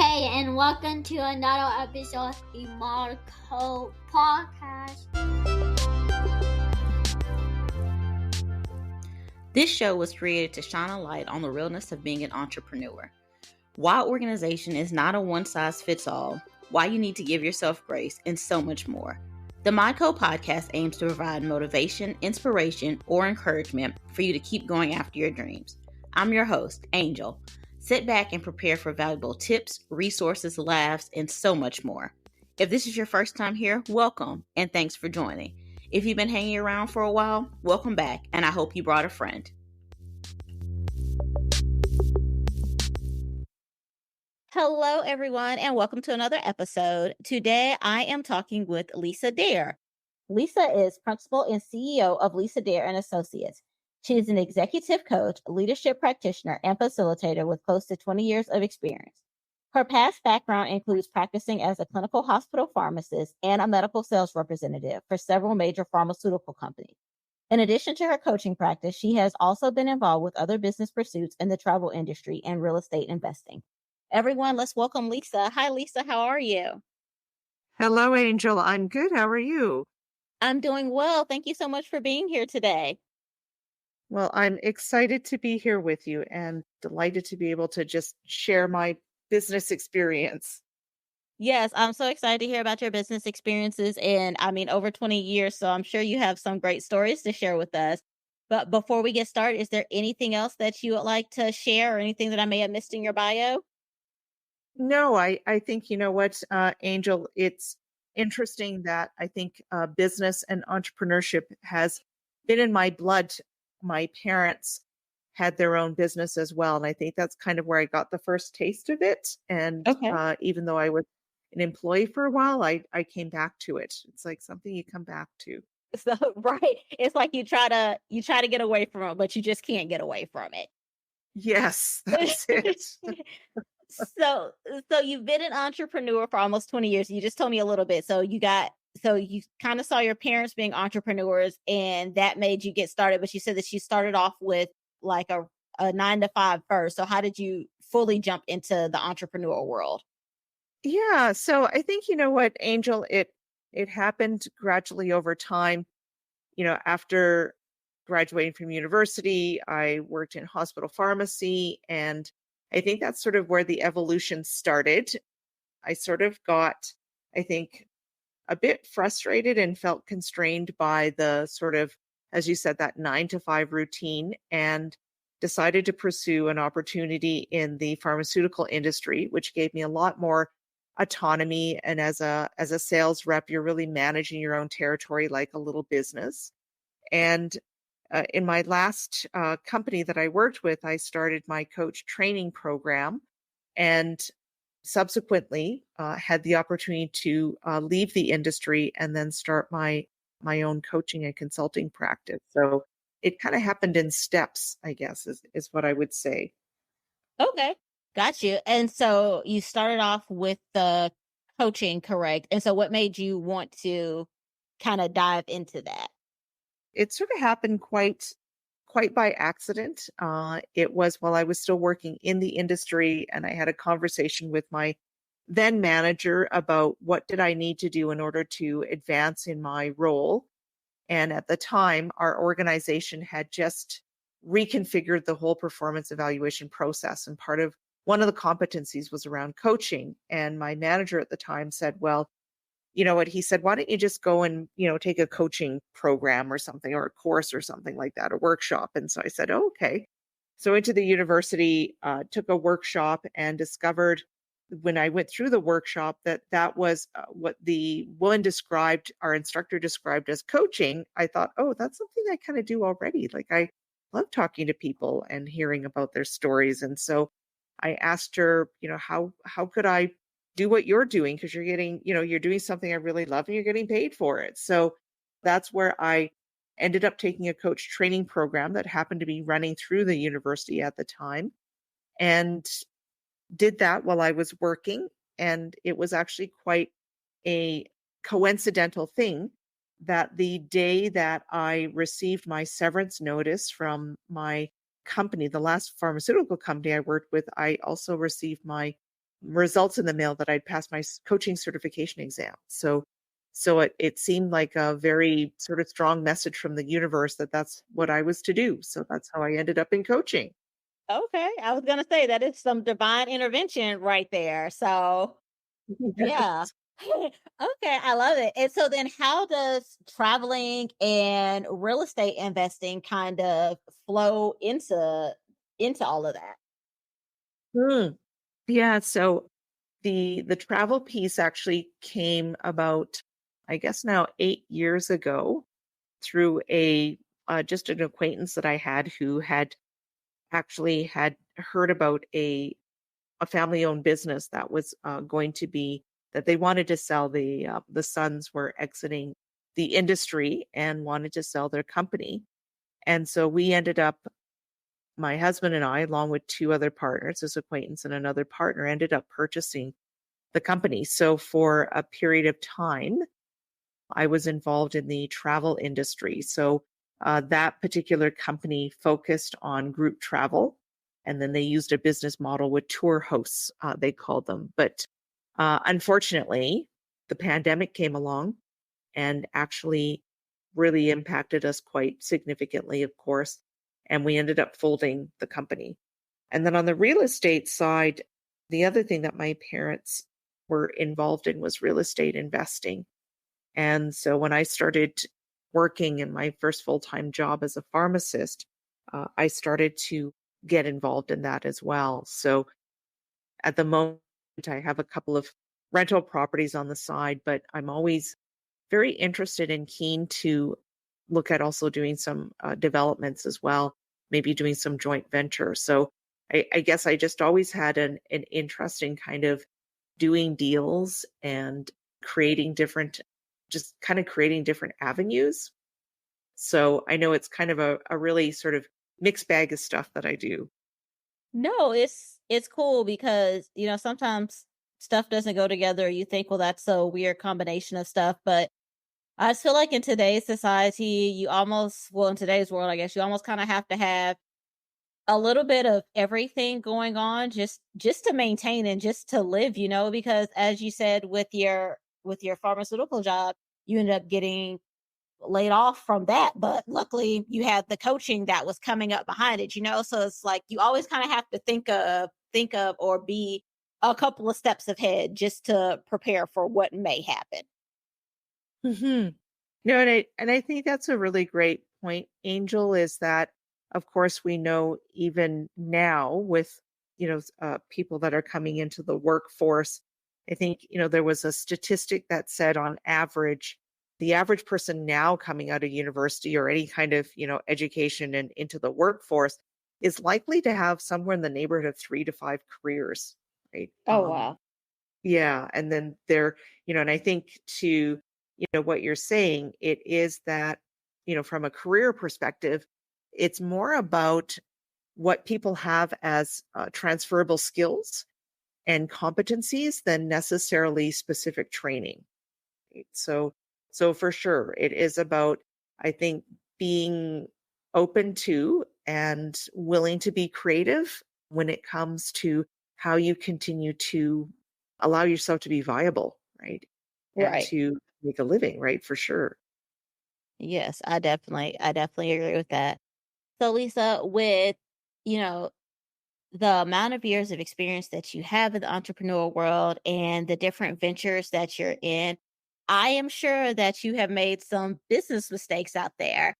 Hey, and welcome to another episode of the Marco Podcast. This show was created to shine a light on the realness of being an entrepreneur. Why organization is not a one-size-fits-all, why you need to give yourself grace, and so much more. The Marco Podcast aims to provide motivation, inspiration, or encouragement for you to keep going after your dreams. I'm your host, Angel. Sit back and prepare for valuable tips, resources, laughs, and so much more. If this is your first time here, welcome, and thanks for joining. If you've been hanging around for a while, welcome back, and I hope you brought a friend. Hello, everyone, and welcome to another episode. Today, I am talking with Lisa Dare. Lisa is principal and CEO of Lisa Dare and Associates. She is an executive coach, leadership practitioner, and facilitator with close to 20 years of experience. Her past background includes practicing as a clinical hospital pharmacist and a medical sales representative for several major pharmaceutical companies. In addition to her coaching practice, she has also been involved with other business pursuits in the travel industry and real estate investing. Everyone, let's welcome Lisa. Hi, Lisa. How are you? Hello, Angel. I'm good. How are you? I'm doing well. Thank you so much for being here today. Well, I'm excited to be here with you and delighted to be able to just share my business experience. Yes, I'm so excited to hear about your business experiences and over 20 years. So I'm sure you have some great stories to share with us. But before we get started, is there anything else that you would like to share or anything that I may have missed in your bio? No, I think, you know what, Angel, it's interesting that I think business and entrepreneurship has been in my blood. My parents had their own business as well. And I think that's kind of where I got the first taste of it. And Okay. even though I was an employee for a while, I came back to it. It's like something you come back to. So, right. It's like you try to get away from it, but you just can't get away from it. Yes, that's it. So you've been an entrepreneur for almost 20 years. You just told me a little bit. So you kind of saw your parents being entrepreneurs and that made you get started. But you said that you started off with like a 9 to 5 first. So how did you fully jump into the entrepreneurial world? Yeah, so I think you know what, Angel, it happened gradually over time. After graduating from university, I worked in hospital pharmacy, and I think that's sort of where the evolution started. I sort of got, I think, a bit frustrated and felt constrained by the sort of, as you said, that 9 to 5 routine, and decided to pursue an opportunity in the pharmaceutical industry, which gave me a lot more autonomy. And as a sales rep, you're really managing your own territory like a little business. And in my last company that I worked with, I started my coach training program, and subsequently had the opportunity to leave the industry and then start my own coaching and consulting practice. So it kind of happened in steps, I guess, is what I would say. Okay. Got you. And so you started off with the coaching, correct? And so what made you want to kind of dive into that? It sort of happened quite by accident. It was while I was still working in the industry, and I had a conversation with my then manager about what did I need to do in order to advance in my role. And at the time, our organization had just reconfigured the whole performance evaluation process. And one of the competencies was around coaching. And my manager at the time said, well, you know what? He said, why don't you just go and, take a coaching program or something, or a course or something like that, a workshop. And so I said, oh, okay. So into the university, took a workshop, and discovered when I went through the workshop that was what the woman described, our instructor described as coaching. I thought, oh, that's something I kind of do already. Like, I love talking to people and hearing about their stories. And so I asked her, how could I do what you're doing? Because you're doing something I really love and you're getting paid for it. So that's where I ended up taking a coach training program that happened to be running through the university at the time, and did that while I was working. And it was actually quite a coincidental thing that the day that I received my severance notice from my company, the last pharmaceutical company I worked with, I also received my results in the mail that I'd passed my coaching certification exam. So it seemed like a very sort of strong message from the universe that that's what I was to do. So that's how I ended up in coaching. Okay. I was gonna say that is some divine intervention right there. So yeah. Yes. Okay, I love it. And so then how does traveling and real estate investing kind of flow into all of that? Hmm. Yeah. So the travel piece actually came about, I guess now 8 years ago through a just an acquaintance that I had who had actually had heard about a family owned business that was going to be that they wanted to sell. The sons were exiting the industry and wanted to sell their company, and so we ended up, my husband and I, along with two other partners, this acquaintance and another partner, ended up purchasing the company. So for a period of time, I was involved in the travel industry. So that particular company focused on group travel. And then they used a business model with tour hosts, they called them. But unfortunately, the pandemic came along and actually really impacted us quite significantly, of course. And we ended up folding the company. And then on the real estate side, the other thing that my parents were involved in was real estate investing. And so when I started working in my first full time job as a pharmacist, I started to get involved in that as well. So at the moment, I have a couple of rental properties on the side, but I'm always very interested and keen to look at also doing some developments as well, maybe doing some joint venture. So I guess I just always had an interest in kind of doing deals and creating different, just kind of creating different avenues. So I know it's kind of a really sort of mixed bag of stuff that I do. No, it's cool because, sometimes stuff doesn't go together. You think, well, that's a weird combination of stuff, but I just feel like in today's society, in today's world, I guess you almost kind of have to have a little bit of everything going on just to maintain and just to live, because as you said with your pharmaceutical job, you ended up getting laid off from that, but luckily you had the coaching that was coming up behind it, so it's like you always kind of have to think of or be a couple of steps ahead just to prepare for what may happen. Hmm. No, and I think that's a really great point, Angel, is that of course we know even now with people that are coming into the workforce. I think there was a statistic that said on average, the average person now coming out of university or any kind of education and into the workforce is likely to have somewhere in the neighborhood of 3 to 5 careers, right? Oh, wow. Yeah, and then and I think to, what you're saying, it is that, from a career perspective, it's more about what people have as transferable skills and competencies than necessarily specific training. Right? So for sure, it is about, I think, being open to and willing to be creative when it comes to how you continue to allow yourself to be viable, right? And Right. to make a living, right? For sure. Yes, I definitely agree with that. So Lisa, with, you know, the amount of years of experience that you have in the entrepreneurial world and the different ventures that you're in, I am sure that you have made some business mistakes out there.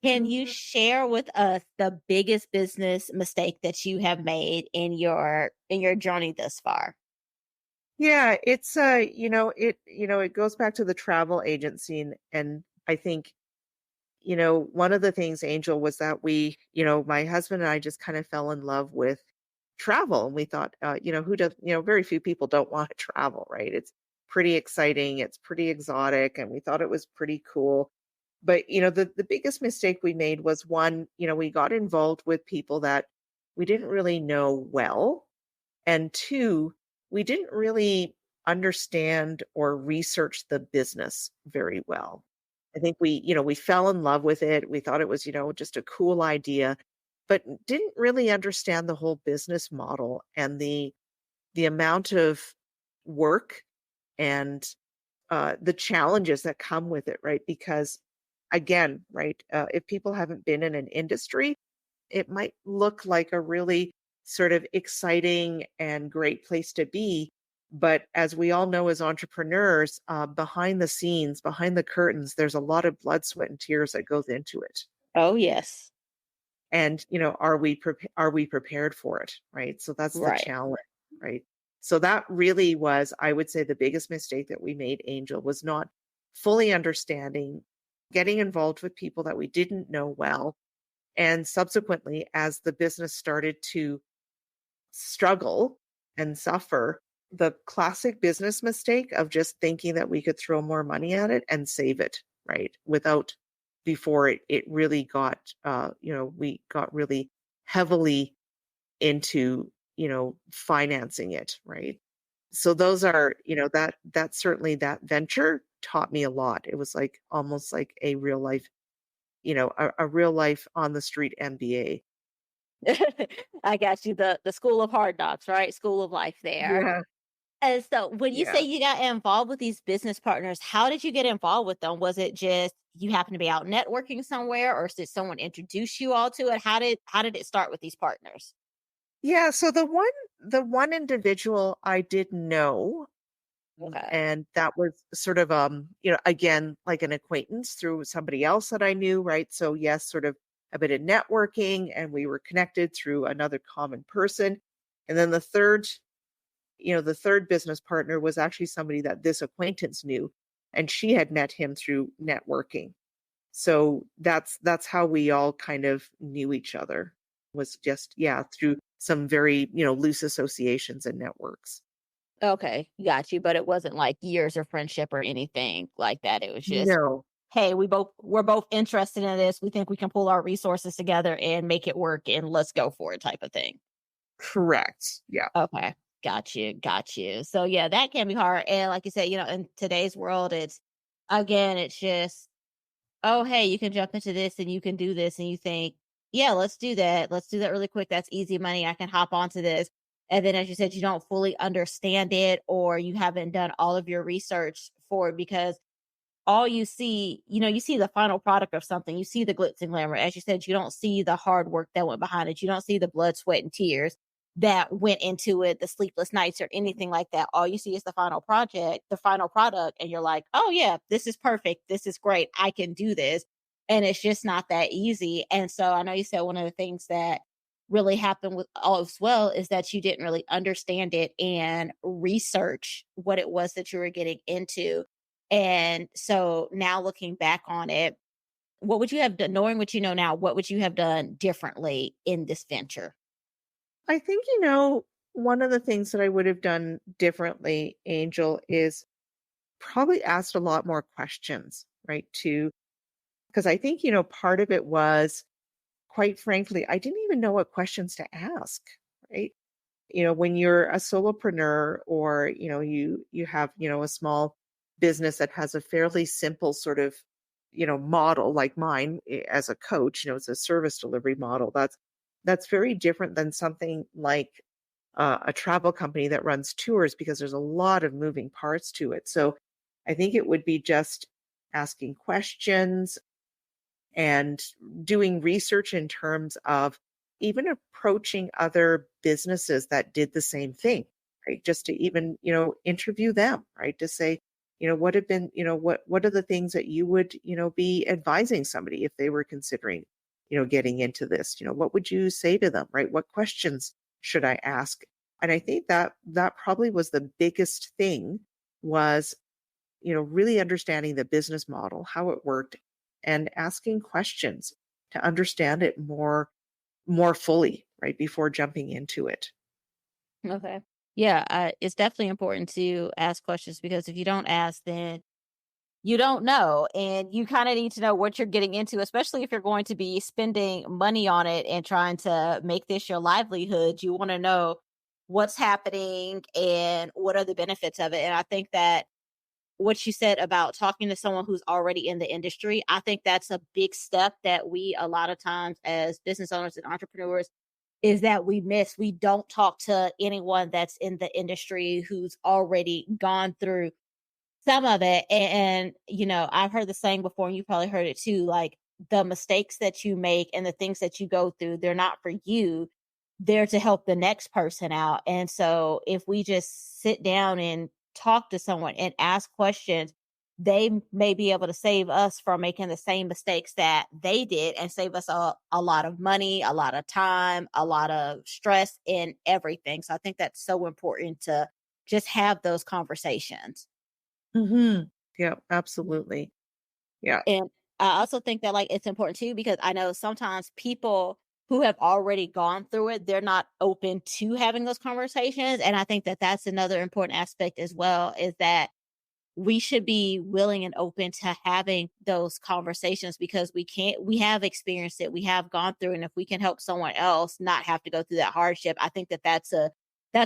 Can you Mhm. share with us the biggest business mistake that you have made in your journey thus far? Yeah, it's it goes back to the travel agency, and I think one of the things, Angel, was that my husband and I just kind of fell in love with travel. And we thought, who does, very few people don't want to travel, right? It's pretty exciting, it's pretty exotic, and we thought it was pretty cool. But, the biggest mistake we made was one, we got involved with people that we didn't really know well. And two, we didn't really understand or research the business very well. I think we fell in love with it. We thought it was, just a cool idea, but didn't really understand the whole business model and the amount of work and the challenges that come with it, right? Because again, right, if people haven't been in an industry, it might look like a really sort of exciting and great place to be. But as we all know, as entrepreneurs, behind the scenes, behind the curtains, there's a lot of blood, sweat, and tears that goes into it. Oh, yes. And are we prepared for it, right? So that's the Right. challenge, right? So that really was, I would say, the biggest mistake that we made, Angel, was not fully understanding, getting involved with people that we didn't know well, and subsequently, as the business started to struggle and suffer, the classic business mistake of just thinking that we could throw more money at it and save it, right? Without, before it really got, we got really heavily into, financing it, right? So those are, that certainly, that venture taught me a lot. It was like almost like a real life, a real life on the street MBA. I got you. The school of hard knocks, right? School of life there. Yeah. And so when you say Yeah. you got involved with these business partners, how did you get involved with them? Was it just you happened to be out networking somewhere, or did someone introduce you all to it? How did it start with these partners? Yeah, so the one individual I did know, Okay. and that was sort of again, like an acquaintance through somebody else that I knew, right? So yes, sort of a bit of networking, and we were connected through another common person. And then the third business partner was actually somebody that this acquaintance knew, and she had met him through networking. So that's how we all kind of knew each other, was just, yeah, through some very, loose associations and networks. Okay, got you. But it wasn't like years of friendship or anything like that. It was just, No, hey, we're both interested in this. We think we can pull our resources together and make it work and let's go for it type of thing. correct. Yeah. Okay. Got you. Got you. So yeah, that can be hard. And like you said, in today's world, it's just, oh, hey, you can jump into this and you can do this. And you think, yeah, let's do that. Let's do that really quick. That's easy money. I can hop onto this. And then, as you said, you don't fully understand it or you haven't done all of your research for it because all you see the final product of something. You see the glitz and glamour. As you said, you don't see the hard work that went behind it. You don't see the blood, sweat, and tears that went into it, the sleepless nights or anything like that. All you see is the final product, and you're like, oh yeah, this is perfect. This is great. I can do this. And it's just not that easy. And so I know you said one of the things that really happened with all as well is that you didn't really understand it and research what it was that you were getting into, and so now looking back on it, what would you have done, knowing what you know now, what would you have done differently in this venture? I think, one of the things that I would have done differently, Angel, is probably asked a lot more questions, right? Because I think, part of it was, quite frankly, I didn't even know what questions to ask, right? When you're a solopreneur, or you have, a small business that has a fairly simple sort of, model like mine, as a coach, it's a service delivery model. That's very different than something like a travel company that runs tours, because there's a lot of moving parts to it. So I think it would be just asking questions and doing research in terms of even approaching other businesses that did the same thing, right? Just to even, interview them, right? To say, what have been, what are the things that you would, be advising somebody if they were considering, getting into this? What would you say to them, right? What questions should I ask? And I think that probably was the biggest thing, was, really understanding the business model, how it worked, and asking questions to understand it more fully, right, before jumping into it. Okay. Yeah, it's definitely important to ask questions because if you don't ask, then you don't know. And you kind of need to know what you're getting into, especially if you're going to be spending money on it and trying to make this your livelihood. You want to know what's happening and what are the benefits of it. And I think that what you said about talking to someone who's already in the industry, I think that's a big step that we a lot of times as business owners and entrepreneurs is that we miss. We don't talk to anyone that's in the industry who's already gone through some of it. And, you know, I've heard the saying before, and you probably heard it too, like the mistakes that you make and the things that you go through, they're not for you. They're to help the next person out. And so if we just sit down and talk to someone and ask questions, they may be able to save us from making the same mistakes that they did and save us a lot of money, a lot of time, a lot of stress and everything. So I think that's so important to just have those conversations. Yeah, absolutely. Yeah. And I also think that, like, it's important too, because I know sometimes people who have already gone through it, they're not open to having those conversations. And I think that that's another important aspect as well, is that we should be willing and open to having those conversations because we have experienced it. We have gone through, and if we can help someone else not have to go through that hardship, I think that that's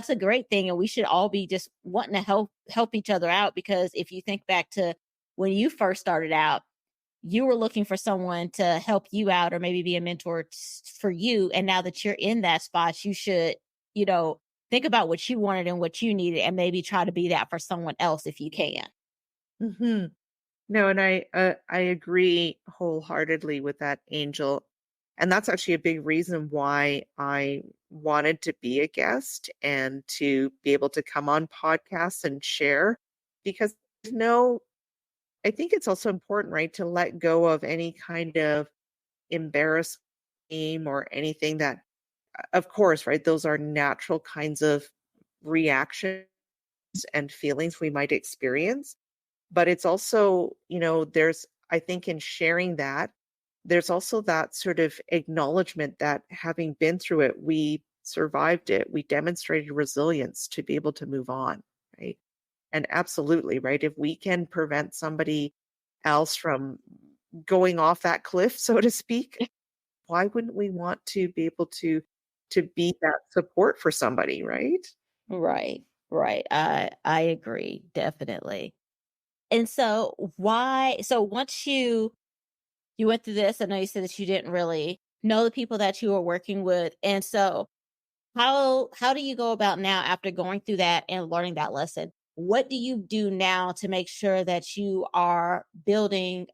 a great thing. And we should all be just wanting to help each other out, because if you think back to when you first started out, you were looking for someone to help you out or maybe be a mentor for you. And now that you're in that spot, you should, you know, think about what you wanted and what you needed and maybe try to be that for someone else if you can. hmm No, and I agree wholeheartedly with that, Angel. And that's actually a big reason why I wanted to be a guest and to be able to come on podcasts and share. Because no, I think it's also important, right, to let go of any kind of embarrassment or anything that, of course, right, those are natural kinds of reactions and feelings we might experience. But it's also, there's, I think in sharing that, there's also that sort of acknowledgement that having been through it, we survived it, we demonstrated resilience to be able to move on, right? And absolutely, right? If we can prevent somebody else from going off that cliff, so to speak, why wouldn't we want to be able to be that support for somebody, right? Right. Right. I agree, definitely. And so once you went through this, I know you said that you didn't really know the people that you were working with. And so how do you go about now after going through that and learning that lesson? What do you do now to make sure that you are building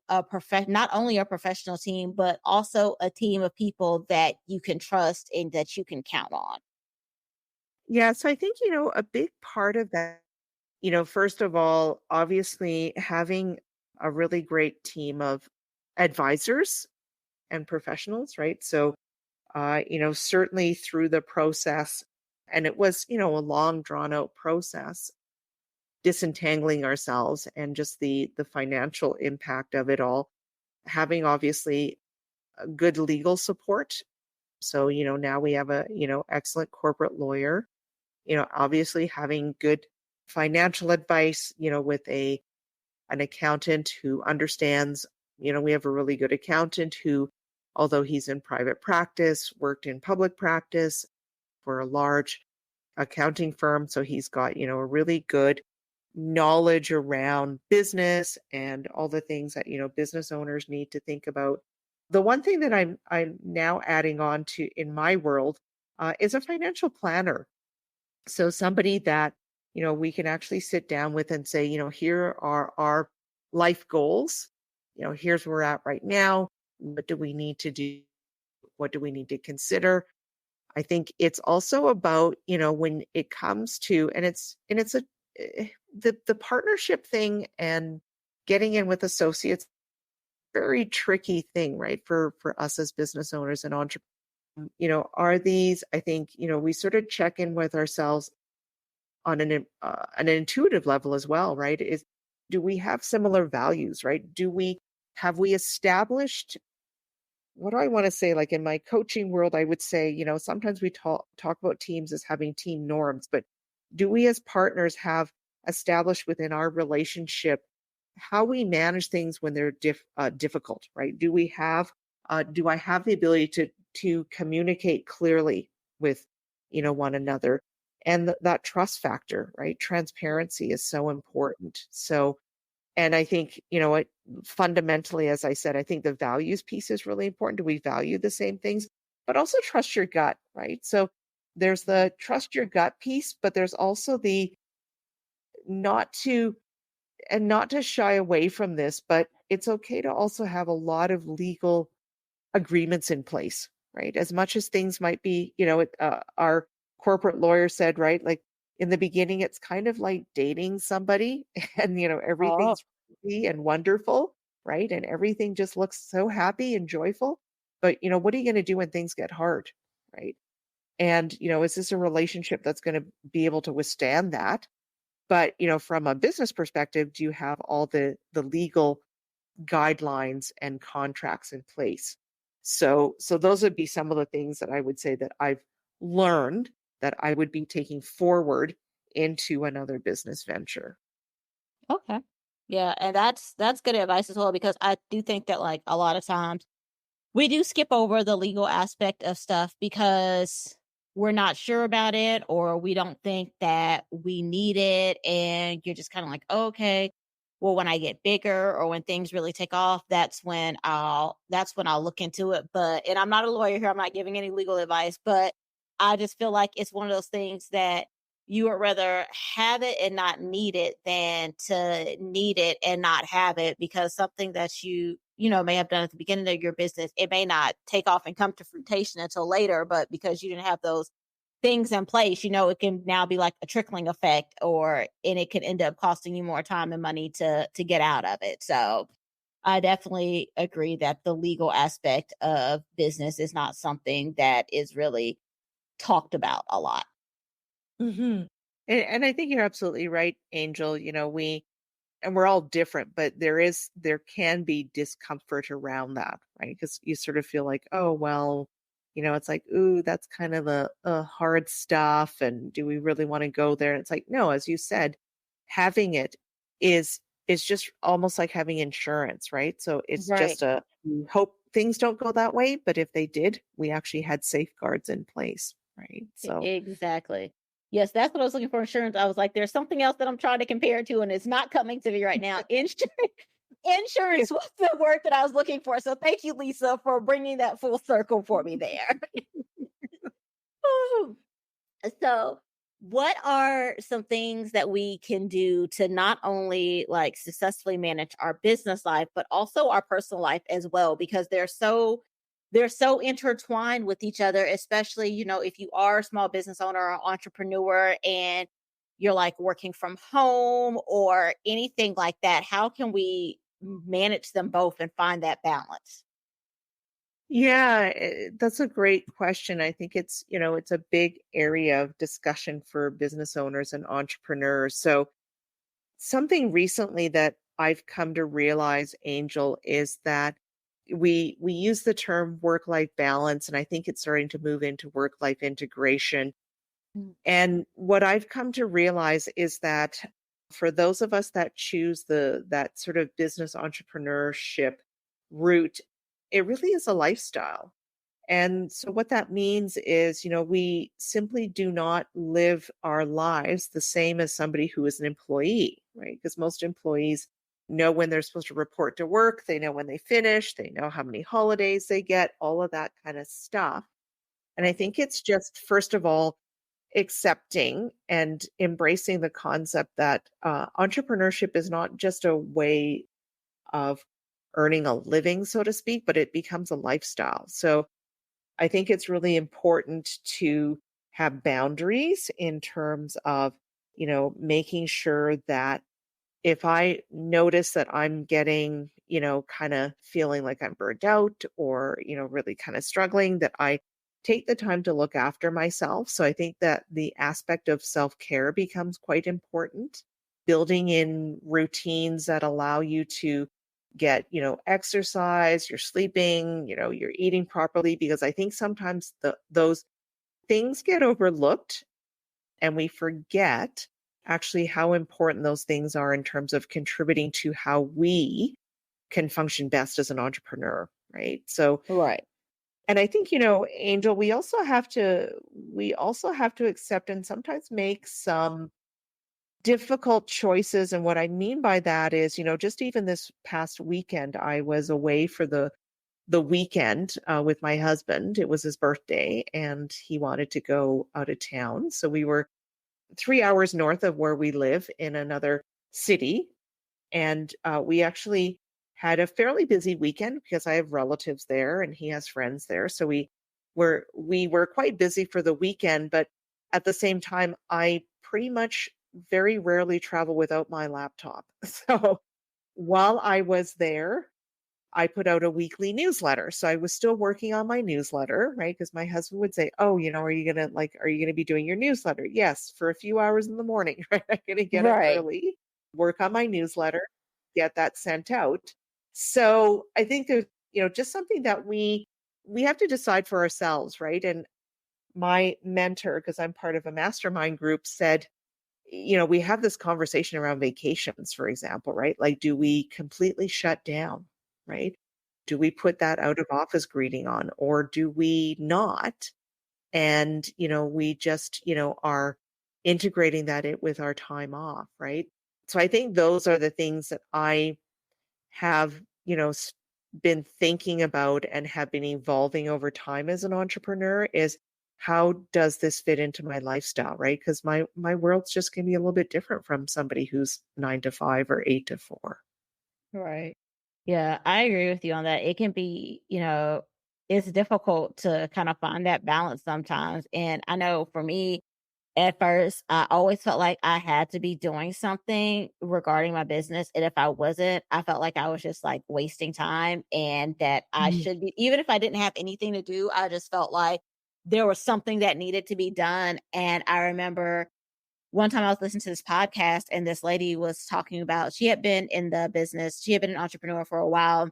not only a professional team, but also a team of people that you can trust and that you can count on? Yeah, so I think, a big part of that, first of all, obviously having a really great team of advisors and professionals, right? So, certainly through the process, and it was, a long drawn out process, disentangling ourselves and just the financial impact of it all, having obviously a good legal support. So, now we have a, excellent corporate lawyer, obviously having good financial advice, with an accountant who understands, we have a really good accountant who, although he's in private practice, worked in public practice for a large accounting firm. So he's got, a really good knowledge around business and all the things that, business owners need to think about. The one thing that I'm now adding on to in my world is a financial planner. So somebody that, we can actually sit down with and say, here are our life goals. Here's where we're at right now. What do we need to do? What do we need to consider? I think it's also about, when it comes to, and it's the partnership thing and getting in with associates, very tricky thing, right? For us as business owners and entrepreneurs, are these, I think, we sort of check in with ourselves on an intuitive level as well, right? Is do we have similar values, right? Have we established, what do I want to say? Like in my coaching world, I would say, sometimes we talk about teams as having team norms, but do we as partners have established within our relationship how we manage things when they're difficult, right? Do I have the ability to communicate clearly with, one another? And that trust factor, right? Transparency is so important. So, and I think, fundamentally, as I said, I think the values piece is really important. Do we value the same things? but also trust your gut, right? So there's the trust your gut piece, but there's also the not to not to shy away from this, but it's okay to also have a lot of legal agreements in place, right? As much as things might be, our corporate lawyer said, right? Like in the beginning, it's kind of like dating somebody and, Oh, everything's rosy and wonderful, right? And everything just looks so happy and joyful. But, what are you going to do when things get hard, right? And, is this a relationship that's going to be able to withstand that? But, from a business perspective, do you have all the legal guidelines and contracts in place? So those would be some of the things that I would say that I've learned that I would be taking forward into another business venture. okay. Yeah, and that's good advice as well, because I do think that like a lot of times we do skip over the legal aspect of stuff because we're not sure about it, or we don't think that we need it. And you're just kind of like, okay, well, when I get bigger or when things really take off, that's when I'll look into it. But, and I'm not a lawyer here, I'm not giving any legal advice, but I just feel like it's one of those things that you would rather have it and not need it than to need it and not have it, because something that you may have done at the beginning of your business, it may not take off and come to fruition until later, but because you didn't have those things in place, it can now be like a trickling effect, and it can end up costing you more time and money to get out of it. So I definitely agree that the legal aspect of business is not something that is really talked about a lot. Hmm. And I think you're absolutely right, Angel. We're all different, but there can be discomfort around that, right? Because you sort of feel like, oh well, it's like, ooh, that's kind of a hard stuff, and do we really want to go there? And it's like, no, as you said, having it is just almost like having insurance, right? So it's Right. just we hope things don't go that way, but if they did, we actually had safeguards in place, right? So Exactly. Yes, that's what I was looking for. Insurance. I was like, there's something else that I'm trying to compare to, and it's not coming to me right now. Insurance was the word that I was looking for. So thank you, Lisa, for bringing that full circle for me there. Woo. So, what are some things that we can do to not only like successfully manage our business life, but also our personal life as well? Because they're so intertwined with each other, especially, if you are a small business owner or entrepreneur and you're like working from home or anything like that. How can we manage them both and find that balance? yeah, that's a great question. I think it's a big area of discussion for business owners and entrepreneurs. So, something recently that I've come to realize, Angel, is that we use the term work-life balance, and I think it's starting to move into work-life integration. Mm. And what I've come to realize is that for those of us that choose that sort of business entrepreneurship route, it really is a lifestyle. And so what that means is, we simply do not live our lives the same as somebody who is an employee, right? Because most employees know when they're supposed to report to work, they know when they finish, they know how many holidays they get, all of that kind of stuff. And I think it's just, first of all, accepting and embracing the concept that entrepreneurship is not just a way of earning a living, so to speak, but it becomes a lifestyle. So I think it's really important to have boundaries in terms of, making sure that if I notice that I'm getting, kind of feeling like I'm burned out or, really kind of struggling, that I take the time to look after myself. So I think that the aspect of self care becomes quite important. Building in routines that allow you to get, exercise, you're sleeping, you're eating properly, because I think sometimes those things get overlooked and we forget actually how important those things are in terms of contributing to how we can function best as an entrepreneur, right? So, Right. and I think, Angel, we also have to accept and sometimes make some difficult choices. And what I mean by that is, just even this past weekend, I was away for the the weekend with my husband. It was his birthday and he wanted to go out of town. So we were 3 hours north of where we live in another city. And we actually had a fairly busy weekend because I have relatives there and he has friends there. So we were quite busy for the weekend, but at the same time, I pretty much very rarely travel without my laptop. So while I was there, I put out a weekly newsletter. So I was still working on my newsletter, right? Because my husband would say, "Oh, are you gonna be doing your newsletter?" Yes, for a few hours in the morning, right? I'm gonna get up Right. early, work on my newsletter, get that sent out. So I think there's, just something that we have to decide for ourselves, right? And my mentor, because I'm part of a mastermind group, said, we have this conversation around vacations, for example, right? Like, do we completely shut down, right? Do we put that out of office greeting on, or do we not? And, we just, are integrating that with our time off, right? So I think those are the things that I have, been thinking about and have been evolving over time as an entrepreneur is how does this fit into my lifestyle, right? Because my world's just going to be a little bit different from somebody who's 9 to 5 or 8 to 4. Right. Yeah, I agree with you on that. It can be, it's difficult to kind of find that balance sometimes. And I know for me, at first, I always felt like I had to be doing something regarding my business. And if I wasn't, I felt like I was just like wasting time and that I Mhm. should be, even if I didn't have anything to do, I just felt like there was something that needed to be done. And I remember one time I was listening to this podcast and this lady was talking about she had been in the business, she had been an entrepreneur for a while.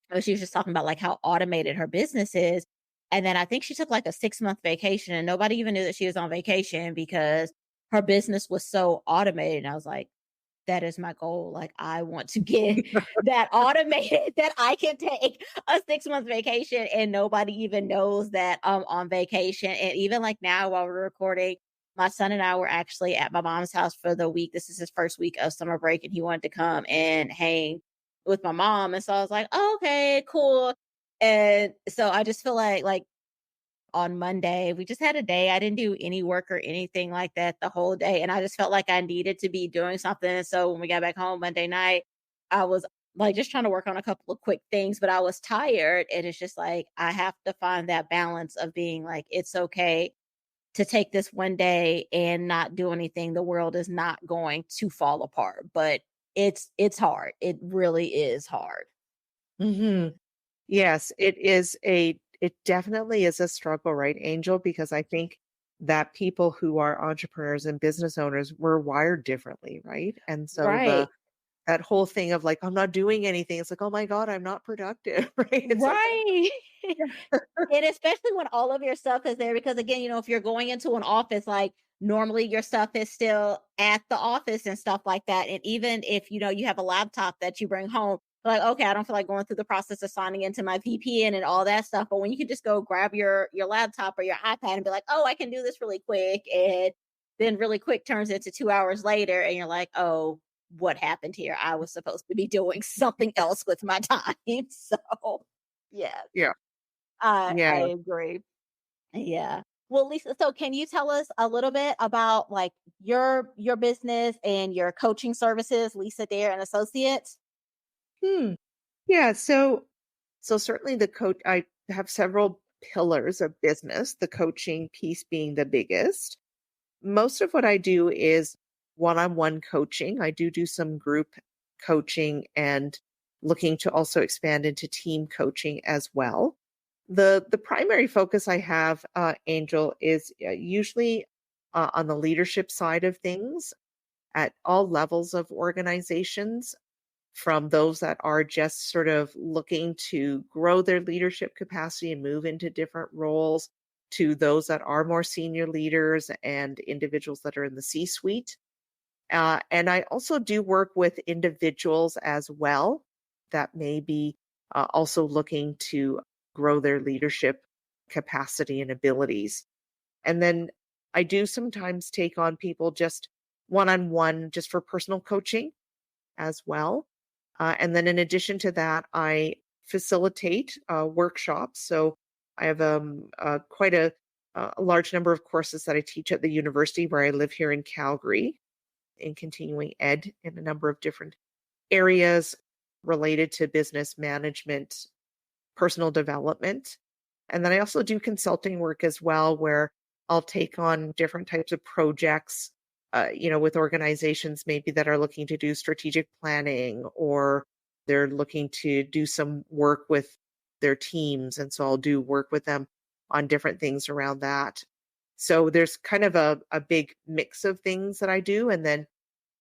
But she was just talking about like how automated her business is. And then I think she took like a 6-month vacation and nobody even knew that she was on vacation because her business was so automated. And I was like, that is my goal. Like, I want to get that automated that I can take a 6-month vacation and nobody even knows that I'm on vacation. And even like now while we're recording, my son and I were actually at my mom's house for the week. This is his first week of summer break, and he wanted to come and hang with my mom. And so I was like, oh, okay, cool. And so I just feel like on Monday. We just had a day. I didn't do any work or anything like that the whole day. And I just felt like I needed to be doing something. So when we got back home Monday night, I was like just trying to work on a couple of quick things, but I was tired. And it's just like, I have to find that balance of being like, it's okay to take this one day and not do anything. The world is not going to fall apart, but it's hard. It really is hard. Hmm. Yes, it definitely is a struggle, right, Angel? Because I think that people who are entrepreneurs and business owners were wired differently, right? And so Right. that whole thing of like, I'm not doing anything. It's like, oh my God, I'm not productive, right? It's like, Right. yeah. And especially when all of your stuff is there, because again, if you're going into an office, like normally your stuff is still at the office and stuff like that. And even if, you have a laptop that you bring home, like, okay, I don't feel like going through the process of signing into my VPN and all that stuff. But when you can just go grab your laptop or your iPad and be like, oh, I can do this really quick. And then really quick turns into 2 hours later. And you're like, oh, what happened here? I was supposed to be doing something else with my time. So yeah. Yeah. I Yeah. agree. Yeah. Well, Lisa, so can you tell us a little bit about like your business and your coaching services, Lisa Dare and Associates? Hmm. Yeah. So certainly the coach, I have several pillars of business, the coaching piece being the biggest. Most of what I do is one-on-one coaching. I do some group coaching and looking to also expand into team coaching as well. The primary focus I have, Angel, is usually on the leadership side of things at all levels of organizations, from those that are just sort of looking to grow their leadership capacity and move into different roles, to those that are more senior leaders and individuals that are in the C suite. And I also do work with individuals as well that may be also looking to grow their leadership capacity and abilities. And then I do sometimes take on people just one on one, just for personal coaching as well. And then in addition to that, I facilitate workshops. So I have quite a large number of courses that I teach at the university where I live here in Calgary in continuing ed in a number of different areas related to business management, personal development. And then I also do consulting work as well, where I'll take on different types of projects, with organizations maybe that are looking to do strategic planning or they're looking to do some work with their teams. And so I'll do work with them on different things around that. So there's kind of a big mix of things that I do. And then,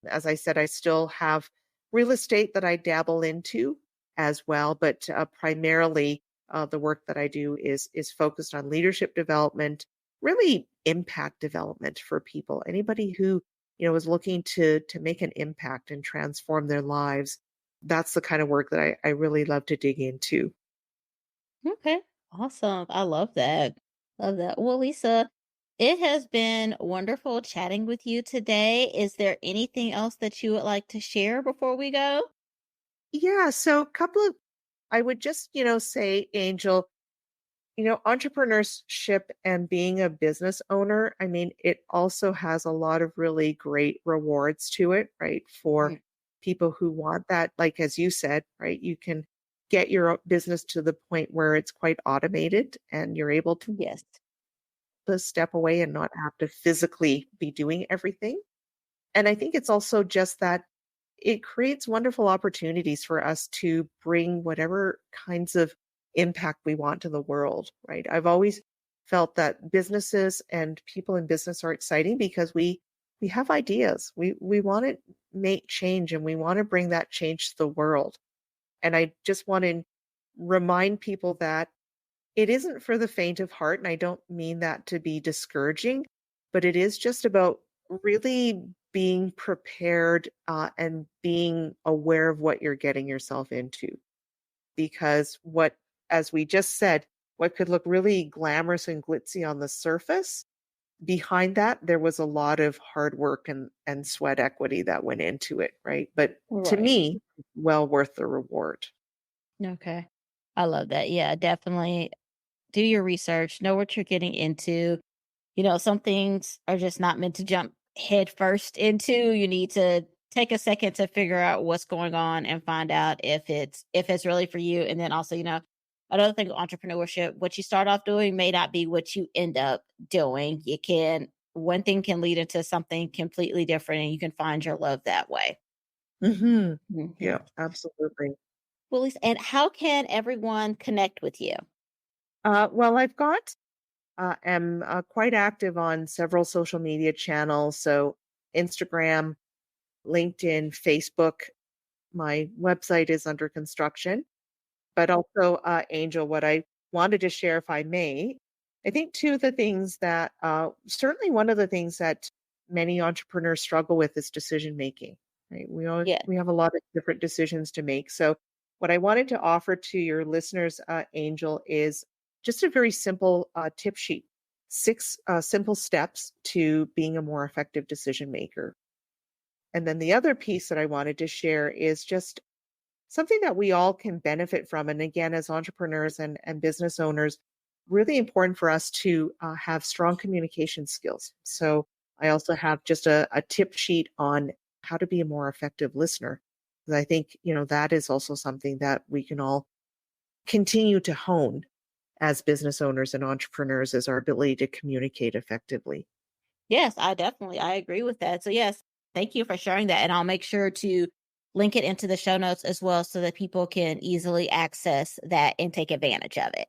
as I said, I still have real estate that I dabble into as well, but primarily the work that I do is focused on leadership development, really impact development for people. Anybody who is looking to make an impact and transform their lives. That's the kind of work that I really love to dig into. Okay. Awesome. I love that. Love that. Well, Lisa, it has been wonderful chatting with you today. Is there anything else that you would like to share before we go? Yeah, so a couple of I would just, say, Angel, entrepreneurship and being a business owner, I mean, it also has a lot of really great rewards to it, right? For Mm. people who want that, like as you said, right? You can get your business to the point where it's quite automated and you're able Yes. to step away and not have to physically be doing everything. And I think it's also just that it creates wonderful opportunities for us to bring whatever kinds of impact we want to the world, right? I've always felt that businesses and people in business are exciting because we have ideas. We want to make change and we want to bring that change to the world. And I just want to remind people that it isn't for the faint of heart, and I don't mean that to be discouraging, but it is just about really being prepared and being aware of what you're getting yourself into. Because as we just said, what could look really glamorous and glitzy on the surface, behind that, there was a lot of hard work and sweat equity that went into it, right? But to Right. me, well worth the reward. Okay. I love that. Yeah, definitely do your research, know what you're getting into. Some things are just not meant to jump head first into. You need to take a second to figure out what's going on and find out if it's really for you. And then also, another thing with entrepreneurship, what you start off doing may not be what you end up doing. One thing can lead into something completely different and you can find your love that way. Hmm. Mhm. Yeah, absolutely. Well, Lisa, and how can everyone connect with you? Well, I've got am quite active on several social media channels. So Instagram, LinkedIn, Facebook. My website is under construction, but also Angel. What I wanted to share, if I may, I think two of the things that certainly one of the things that many entrepreneurs struggle with is decision making. Right? Yeah. We have a lot of different decisions to make. So what I wanted to offer to your listeners, Angel, is just a very simple tip sheet. Six simple steps to being a more effective decision maker. And then the other piece that I wanted to share is just something that we all can benefit from. And again, as entrepreneurs and business owners, really important for us to have strong communication skills. So I also have just a tip sheet on how to be a more effective listener. Because I think, that is also something that we can all continue to hone as business owners and entrepreneurs, is our ability to communicate effectively. Yes, I agree with that. So yes, thank you for sharing that. And I'll make sure to link it into the show notes as well so that people can easily access that and take advantage of it.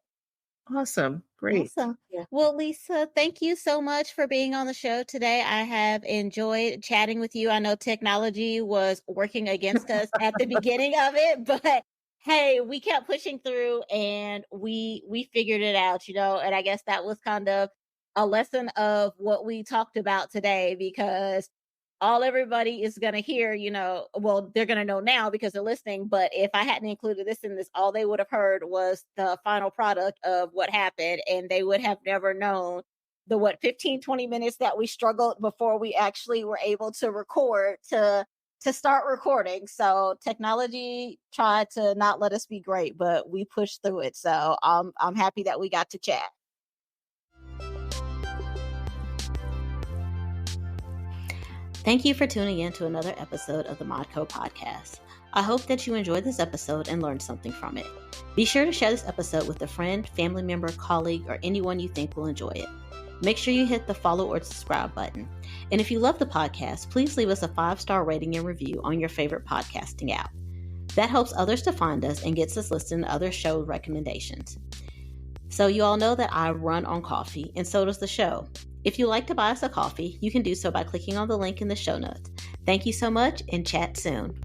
Awesome. Great. Awesome. Well, Lisa, thank you so much for being on the show today. I have enjoyed chatting with you. I know technology was working against us at the beginning of it, but hey, we kept pushing through and we figured it out, and I guess that was kind of a lesson of what we talked about today because all everybody is going to hear, well, they're going to know now because they're listening. But if I hadn't included this in this, all they would have heard was the final product of what happened. And they would have never known the 15, 20 minutes that we struggled before we actually were able to record to to start recording. So technology tried to not let us be great, but we pushed through it. So I'm happy that we got to chat. Thank you for tuning in to another episode of the Modco podcast. I hope that you enjoyed this episode and learned something from it. Be sure to share this episode with a friend, family member, colleague, or anyone you think will enjoy it. Make sure you hit the follow or subscribe button. And if you love the podcast, please leave us a 5-star rating and review on your favorite podcasting app. That helps others to find us and gets us listed in other show recommendations. So you all know that I run on coffee, and so does the show. If you'd like to buy us a coffee, you can do so by clicking on the link in the show notes. Thank you so much, and chat soon.